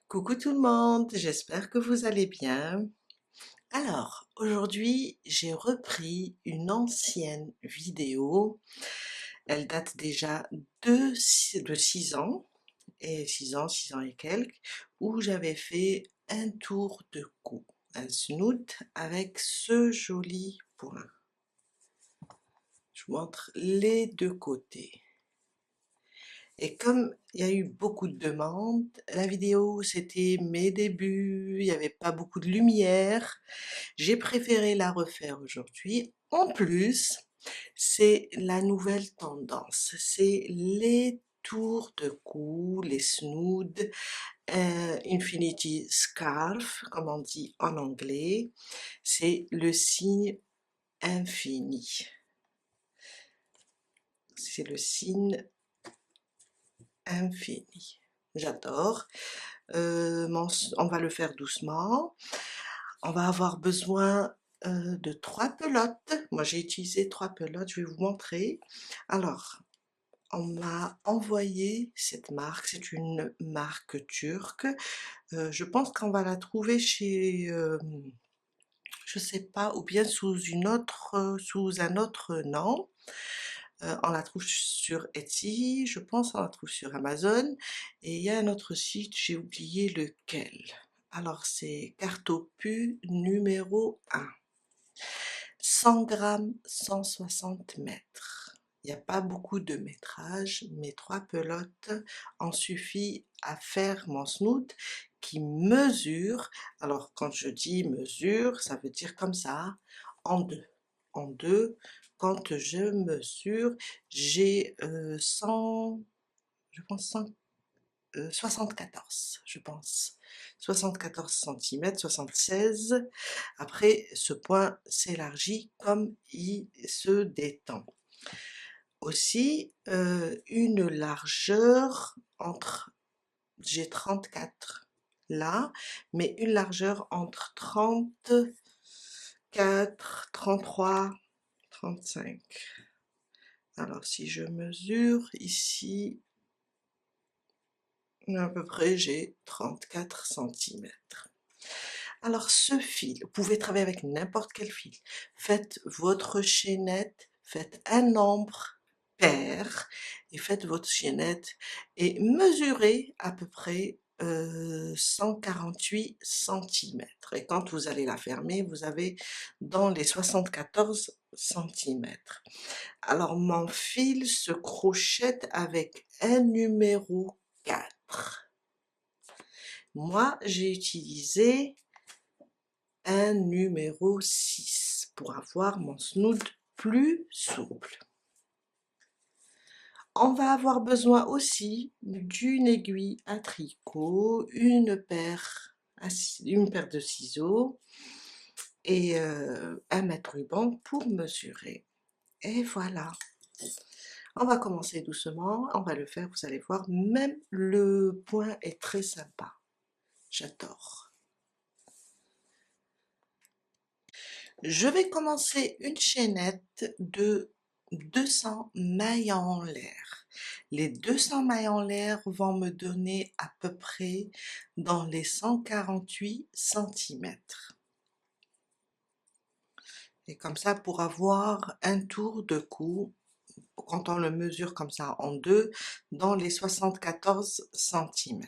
Coucou tout le monde, j'espère que vous allez bien. Alors, aujourd'hui, j'ai repris une ancienne vidéo. Elle date déjà de 6 ans, et 6 ans et quelques, où j'avais fait un tour de cou, un snoot avec ce joli point. Je vous montre les deux côtés. Et comme il y a eu beaucoup de demandes, la vidéo c'était mes débuts, il n'y avait pas beaucoup de lumière, j'ai préféré la refaire aujourd'hui. En plus, c'est la nouvelle tendance, c'est les tours de cou, les snoods, infinity scarf, comme on dit en anglais, c'est le signe infini. C'est le signe infini. J'adore. On va le faire doucement. On va avoir besoin de 3 pelotes. Moi, j'ai utilisé 3 pelotes, je vais vous montrer. Alors, on m'a envoyé cette marque, c'est une marque turque. Je pense qu'on va la trouver chez, je sais pas, ou bien sous un autre nom. On la trouve sur Etsy, je pense, on la trouve sur Amazon. Et il y a un autre site, j'ai oublié lequel. Alors, c'est Cartopu numéro 1. 100 grammes, 160 mètres. Il n'y a pas beaucoup de métrage, mais 3 pelotes en suffit à faire mon snoot qui mesure. Alors, quand je dis mesure, ça veut dire comme ça, en deux. En deux, quand je mesure, j'ai 100, je pense 74, je pense. 74 cm, 76. Après, ce point s'élargit comme il se détend. Aussi, une largeur entre, j'ai 34 là, mais une largeur entre 34, 33, 35. Alors, si je mesure ici, à peu près, j'ai 34 cm. Alors, ce fil, vous pouvez travailler avec n'importe quel fil. Faites votre chaînette, faites un nombre pair et faites votre chaînette et mesurez à peu près 148 cm. Et quand vous allez la fermer, vous avez dans les 74 cm. Alors, mon fil se crochette avec un numéro 4. Moi, j'ai utilisé un numéro 6 pour avoir mon snood plus souple. On va avoir besoin aussi d'une aiguille à tricot, une paire de ciseaux et un mètre-ruban pour mesurer. Et voilà. On va commencer doucement, on va le faire, vous allez voir, même le point est très sympa. J'adore. Je vais commencer une chaînette de 200 mailles en l'air. Les 200 mailles en l'air vont me donner à peu près dans les 148 cm. Et comme ça, pour avoir un tour de cou, quand on le mesure comme ça en deux, dans les 74 cm.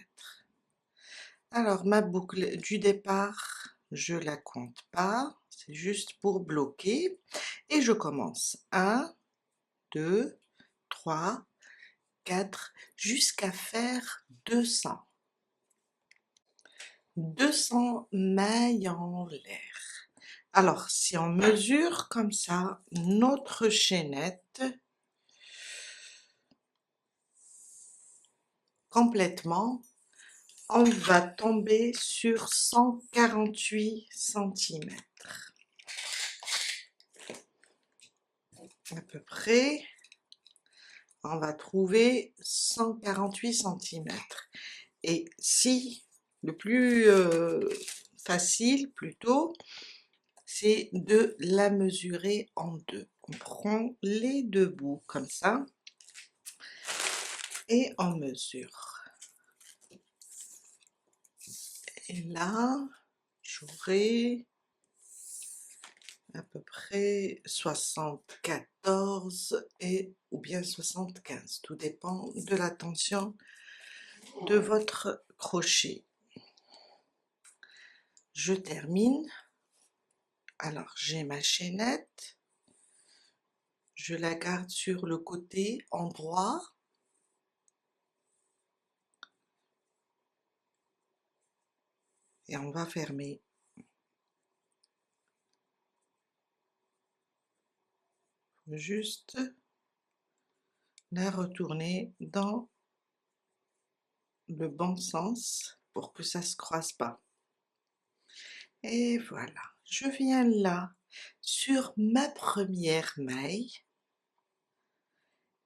Alors, ma boucle du départ, je la compte pas, c'est juste pour bloquer. Et je commence 1, 2, 3, 4, jusqu'à faire 200. 200 mailles en l'air. Alors, si on mesure comme ça notre chaînette complètement, on va tomber sur 148 cm. À peu près, on va trouver 148 cm. Et si le plus facile plutôt, c'est de la mesurer en deux. On prend les deux bouts comme ça et on mesure. Et là, j'aurai à peu près 74 ou bien 75, tout dépend de la tension de votre crochet. Je termine. Alors j'ai ma chaînette, je la garde sur le côté endroit. Et on va fermer. Juste la retourner dans le bon sens pour que ça se croise pas. Et voilà, je viens là sur ma première maille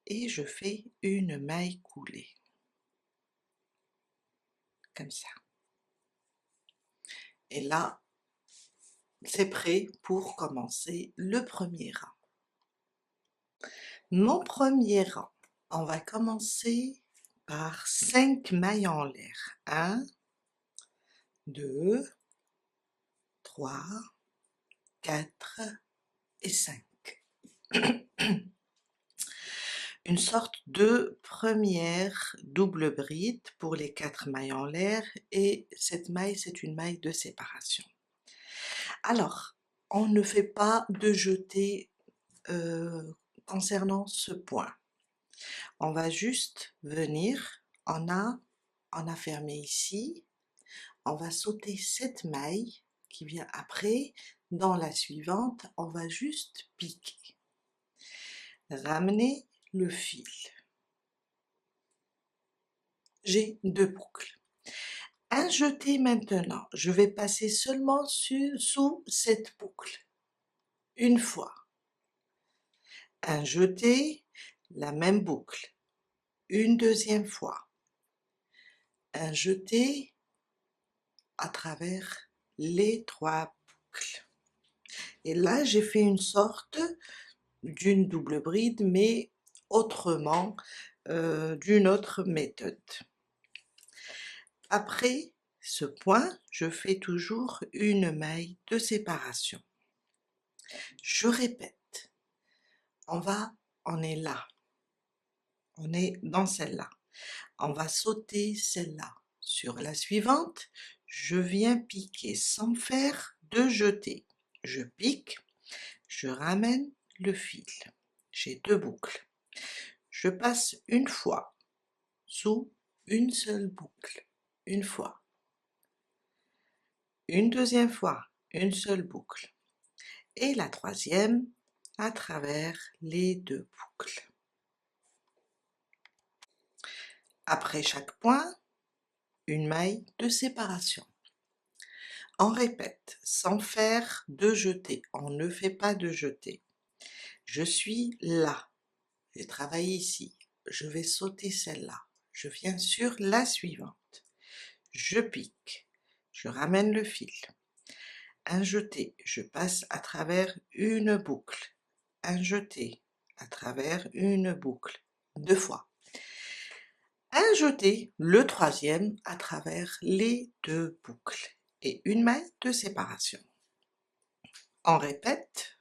et je fais une maille coulée comme ça. Et là, c'est prêt pour commencer le premier rang. Mon premier rang, on va commencer par 5 mailles en l'air. 1, 2, 3, 4 et 5. Une sorte de première double bride pour les 4 mailles en l'air, et cette maille, c'est une maille de séparation. Alors, on ne fait pas de jeté concernant ce point. On va juste venir, on a fermé ici, on va sauter cette maille qui vient après, dans la suivante, on va juste piquer, ramener le fil. J'ai 2 boucles. Un jeté maintenant, je vais passer seulement sous cette boucle, une fois. Un jeté, la même boucle, une deuxième fois. Un jeté à travers les 3 boucles. Et là, j'ai fait une sorte d'une double bride, mais autrement, d'une autre méthode. Après ce point, je fais toujours une maille de séparation. Je répète, on est là, on est dans celle-là. On va sauter celle-là. Sur la suivante, je viens piquer sans faire de jeté. Je pique, je ramène le fil. J'ai 2 boucles. Je passe une fois sous une seule boucle, une fois. Une deuxième fois, une seule boucle. Et la troisième à travers les 2 boucles. Après chaque point, une maille de séparation. On répète, sans faire de jeté, on ne fait pas de jeté. Je suis là, j'ai travaillé ici, je vais sauter celle-là, je viens sur la suivante, je pique, je ramène le fil, un jeté, je passe à travers une boucle, un jeté, à travers une boucle, 2 fois. Un jeté, le troisième, à travers les 2 boucles et une maille de séparation. On répète,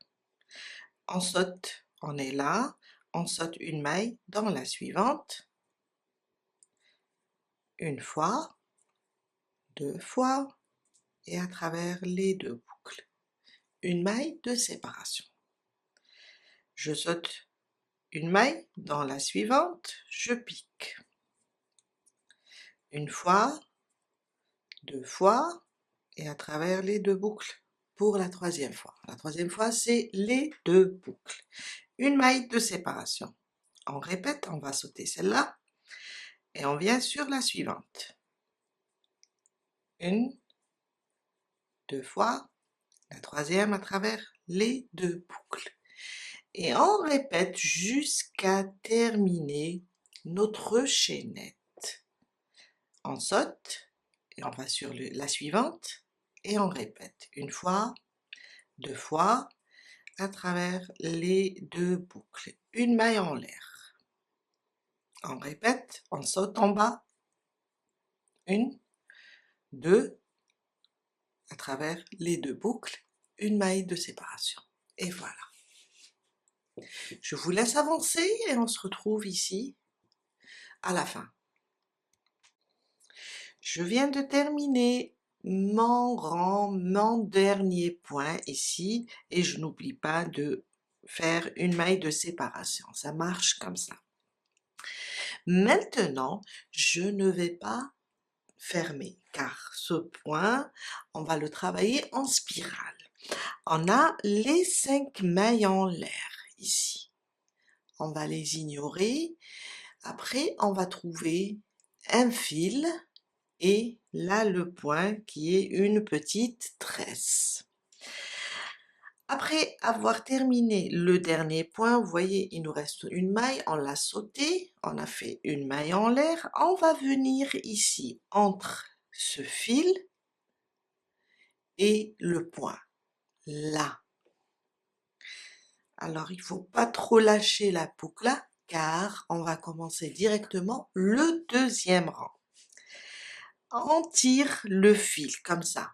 on saute, on est là, on saute une maille dans la suivante, une fois, 2 fois, et à travers les 2 boucles, une maille de séparation. Je saute une maille dans la suivante, je pique. Une fois, 2 fois, et à travers les 2 boucles pour la troisième fois. La troisième fois, c'est les 2 boucles. Une maille de séparation. On répète, on va sauter celle-là, et on vient sur la suivante. Une, 2 fois, la troisième à travers les 2 boucles. Et on répète jusqu'à terminer notre chaînette. On saute, et on va sur la suivante, et on répète. Une fois, 2 fois, à travers les 2 boucles. Une maille en l'air. On répète, on saute en bas. 1, 2, à travers les 2 boucles, une maille de séparation. Et voilà. Je vous laisse avancer et on se retrouve ici à la fin. Je viens de terminer mon rang, mon dernier point ici, et je n'oublie pas de faire une maille de séparation. Ça marche comme ça. Maintenant, je ne vais pas fermer, car ce point, on va le travailler en spirale. On a les 5 mailles en l'air ici. On va les ignorer. Après, on va trouver un fil et là le point qui est une petite tresse. Après avoir terminé le dernier point, vous voyez, il nous reste une maille, on l'a sautée, on a fait une maille en l'air. On va venir ici entre ce fil et le point, là. Alors, il ne faut pas trop lâcher la boucle là, car on va commencer directement le deuxième rang. On tire le fil comme ça.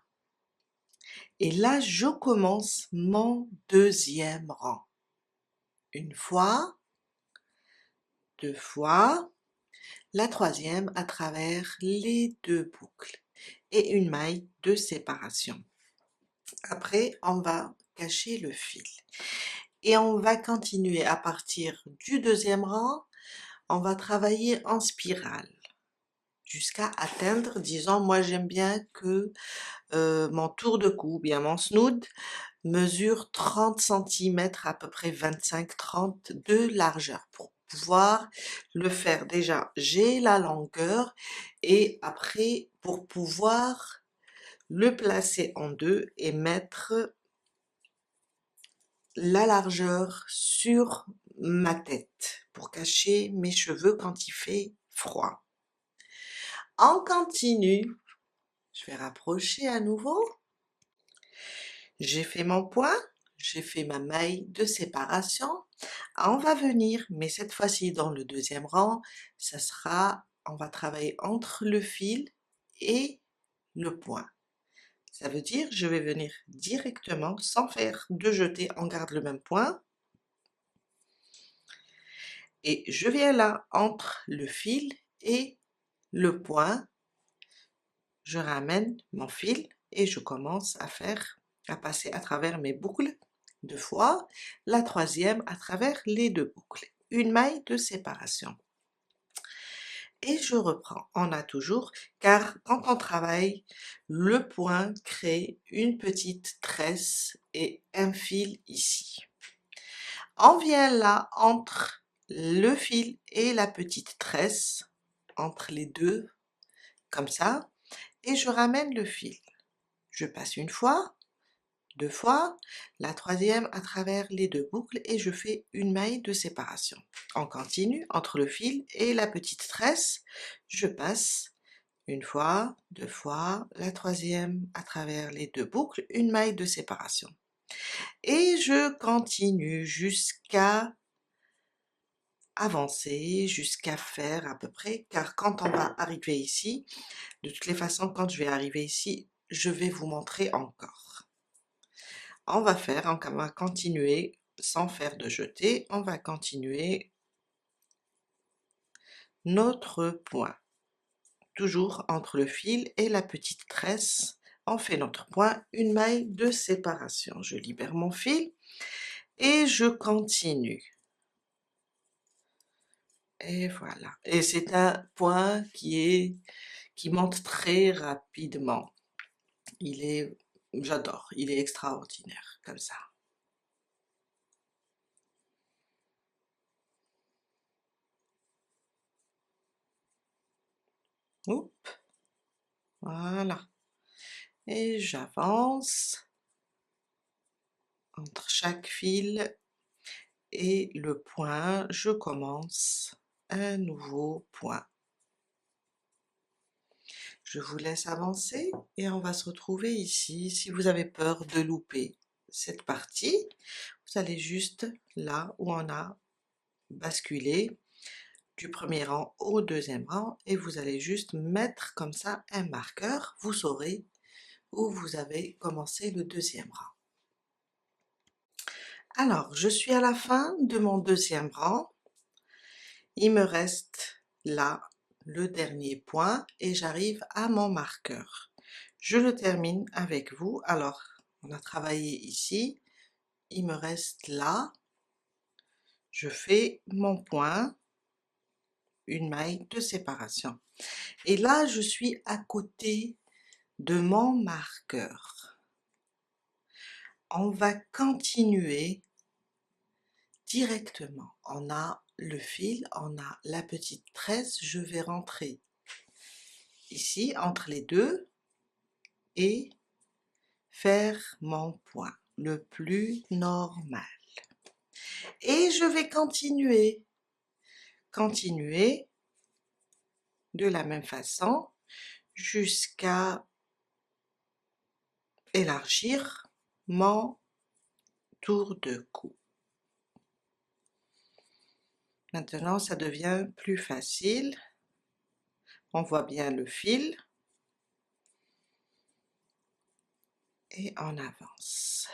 Et là, je commence mon deuxième rang. Une fois, 2 fois, la troisième à travers les 2 boucles et une maille de séparation. Après, on va cacher le fil. Et on va continuer à partir du deuxième rang, on va travailler en spirale jusqu'à atteindre, disons, moi j'aime bien que mon tour de cou, bien mon snood, mesure 30 cm, à peu près 25-30 de largeur. Pour pouvoir le faire, déjà, j'ai la longueur et après, pour pouvoir le placer en deux et mettre la largeur sur ma tête pour cacher mes cheveux quand il fait froid. On continue, je vais rapprocher à nouveau. J'ai fait mon point, j'ai fait ma maille de séparation. On va venir, mais cette fois-ci dans le deuxième rang, ça sera, on va travailler entre le fil et le point. Ça veut dire, je vais venir directement, sans faire de jeté, on garde le même point. Et je viens là, entre le fil et le point, je ramène mon fil et je commence à passer à travers mes boucles 2 fois, la troisième à travers les 2 boucles, une maille de séparation. Et je reprends, on a toujours, car quand on travaille, le point crée une petite tresse et un fil ici. On vient là entre le fil et la petite tresse, entre les deux, comme ça, et je ramène le fil. Je passe une fois, 2 fois, la troisième à travers les 2 boucles et je fais une maille de séparation. On continue entre le fil et la petite tresse, je passe une fois, 2 fois, la troisième à travers les 2 boucles, une maille de séparation. Et je continue jusqu'à avancer, jusqu'à faire à peu près, car quand on va arriver ici, de toutes les façons, quand je vais arriver ici, je vais vous montrer encore. On va continuer sans faire de jeté, on va continuer notre point. Toujours entre le fil et la petite tresse, on fait notre point, une maille de séparation. Je libère mon fil et je continue. Et voilà. Et c'est un point qui monte très rapidement. J'adore, il est extraordinaire comme ça. Oups, voilà. Et j'avance entre chaque fil et le point, je commence un nouveau point. Je vous laisse avancer et on va se retrouver ici. Si vous avez peur de louper cette partie, vous allez juste là où on a basculé du premier rang au deuxième rang et vous allez juste mettre comme ça un marqueur. Vous saurez où vous avez commencé le deuxième rang. Alors, je suis à la fin de mon deuxième rang. Il me reste là le dernier point et j'arrive à mon marqueur. Je le termine avec vous. Alors, on a travaillé ici. Il me reste là. Je fais mon point, une maille de séparation. Et là, je suis à côté de mon marqueur. On va continuer directement. On a le fil, on a la petite tresse, je vais rentrer ici entre les deux et faire mon point le plus normal. Et je vais continuer de la même façon jusqu'à élargir mon tour de cou. Maintenant, ça devient plus facile. On voit bien le fil et on avance.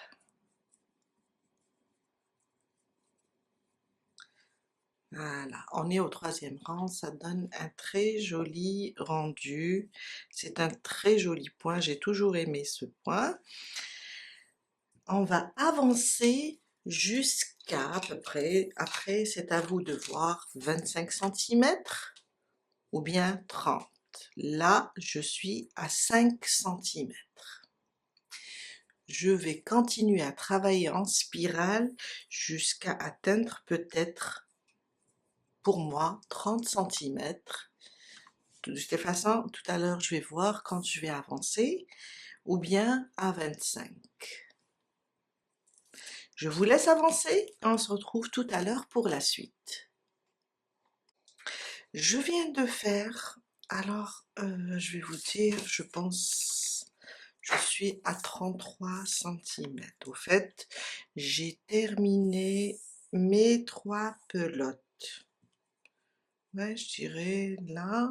Voilà, on est au troisième rang, ça donne un très joli rendu. C'est un très joli point, j'ai toujours aimé ce point. On va avancer jusqu'à peu près, après c'est à vous de voir, 25 cm ou bien 30. Là, je suis à 5 cm. Je vais continuer à travailler en spirale jusqu'à atteindre peut-être, pour moi, 30 cm. De toute façon, tout à l'heure, je vais voir quand je vais avancer, ou bien à 25. Je vous laisse avancer et on se retrouve tout à l'heure pour la suite. Je viens de faire, alors je vais vous dire, je pense, je suis à 33 cm. Au fait, j'ai terminé mes 3 pelotes. Ouais, je dirais là,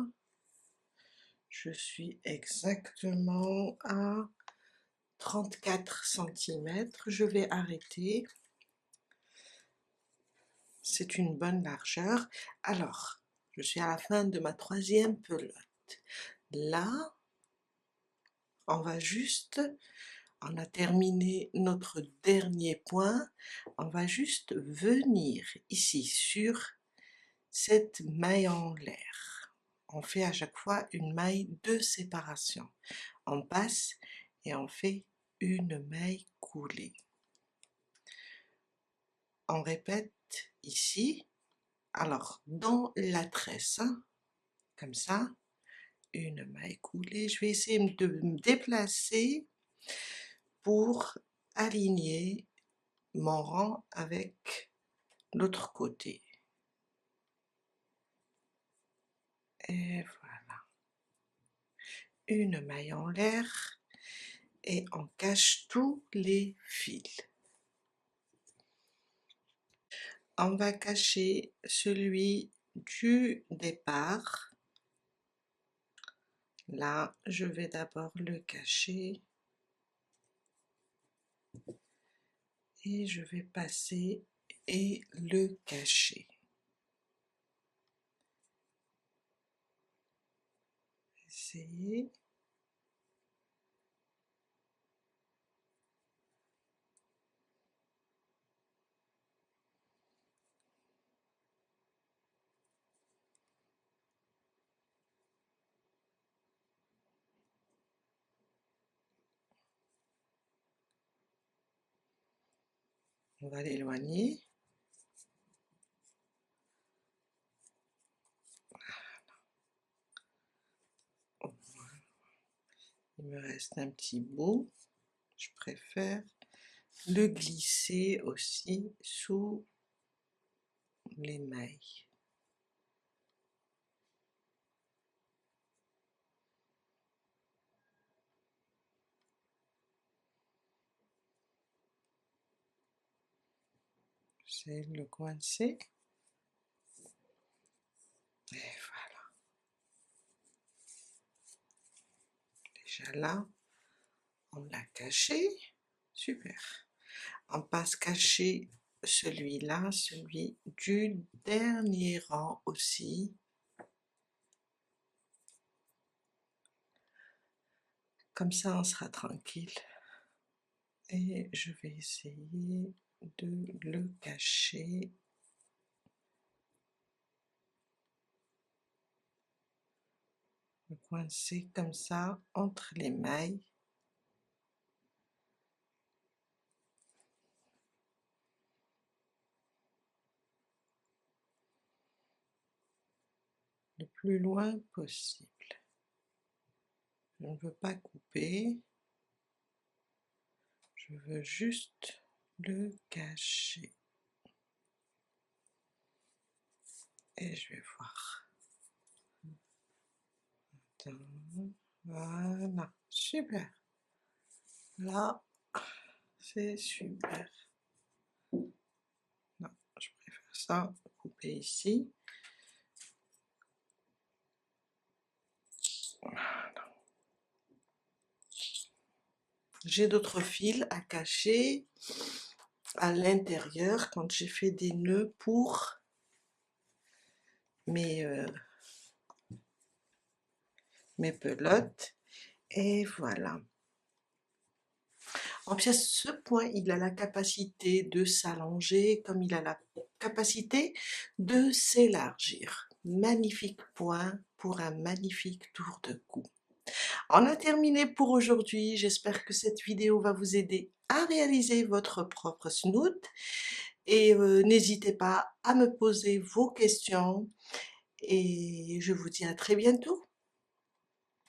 je suis exactement à 34 cm. Je vais arrêter. C'est une bonne largeur. Alors, je suis à la fin de ma 3e pelote. Là, on va juste, on a terminé notre dernier point, on va juste venir ici sur cette maille en l'air. On fait à chaque fois une maille de séparation. On passe et on fait une maille coulée. On répète ici, alors dans la tresse, hein, comme ça, une maille coulée. Je vais essayer de me déplacer pour aligner mon rang avec l'autre côté. Et voilà. Une maille en l'air et on cache tous les fils. On va cacher celui du départ. Là, je vais d'abord le cacher et je vais passer et le cacher. Essayer. On va l'éloigner. Il me reste un petit bout. Je préfère le glisser aussi sous les mailles. J'essaie de le coincer. Et voilà. Déjà là, On l'a caché, super. On passe cacher celui-là, celui du dernier rang aussi. Comme ça, on sera tranquille. Et je vais essayer de le cacher. Le coincer comme ça entre les mailles. Le plus loin possible. Je ne veux pas couper. Je veux juste le cacher. Et je vais voir. Attends. Voilà, super. Là, c'est super. Non, je préfère ça, couper ici. Voilà. J'ai d'autres fils à cacher à l'intérieur quand j'ai fait des nœuds pour mes pelotes. Et voilà. En pièce, ce point, il a la capacité de s'allonger comme il a la capacité de s'élargir. Magnifique point pour un magnifique tour de cou. On a terminé pour aujourd'hui. J'espère que cette vidéo va vous aider à réaliser votre propre snood. Et n'hésitez pas à me poser vos questions. Et je vous dis à très bientôt.